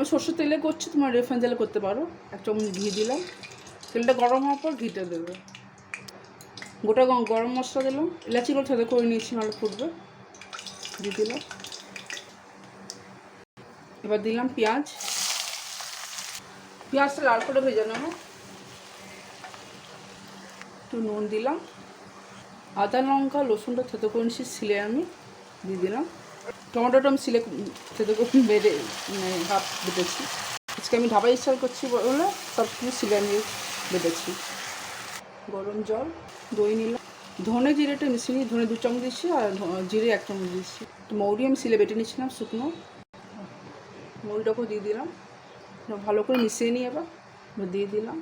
আমি সর্ষের তেলে করছি, তোমার রিফাইন তেলে করতে পারো। এক চামচ ঘি দিলাম, তেলটা গরম হওয়ার পর ঘিটা দেবে। গোটা গরম মশলা দিলাম, এলাচিগুলো থেতো করে নিয়েছি, নাহলে ফুটবে, দিয়ে দিলাম। এবার দিলাম পেঁয়াজ, পেঁয়াজটা লাল করে ভেজে নেবো। একটু নুন দিলাম, আদা লঙ্কা রসুনটা থেতো করে নিয়েছি শিলে, আমি দিয়ে দিলাম। টমেটোটা আমি শিলে থেতো করে বেটে হাফ বেটেছি। আজকে আমি ঢাবা স্টাইল করছি বলে সব কিছু শিলে নিয়ে বেটেছি। গরম জল, দই নিলাম, ধনে জিরেটা মিশিয়ে নিই, ধনে 2 চামচ দিচ্ছি আর জিরে 1 চামচ দিচ্ছি। মৌরি আমি শিলে বেটে নিচ্ছিলাম শুকনো, মৌরিটাকেও দিয়ে দিলাম, ভালো করে মিশিয়ে নিই। এবার দিয়ে দিলাম,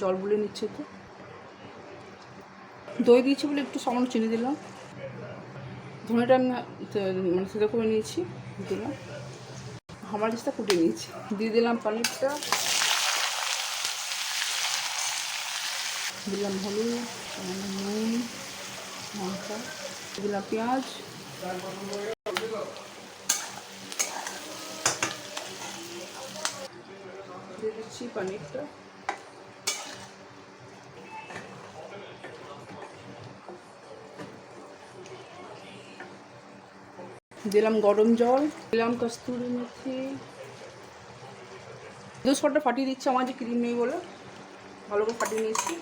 জল বুলিয়ে নিচ্ছে। তো দই দিয়েছি বলে একটু সামান্য চিনি দিলাম। ধনেটা আমি মানে সেটা করে নিয়েছি, দিলাম। হামালিশটা ফুটে নিয়েছি, দিয়ে দিলাম পনিরটা, দিলাম হলুদ, নুন, লঙ্কা, দিলাম পেঁয়াজ, দিয়ে দিচ্ছি পনিরটা, দিলাম গরম জল, দিলাম কস্তুরি মেথি, দুধটা ফাটিয়ে দিচ্ছি, আমার যে ক্রিম নেই বলে ভালো করে ফাটিয়ে নিয়েছি।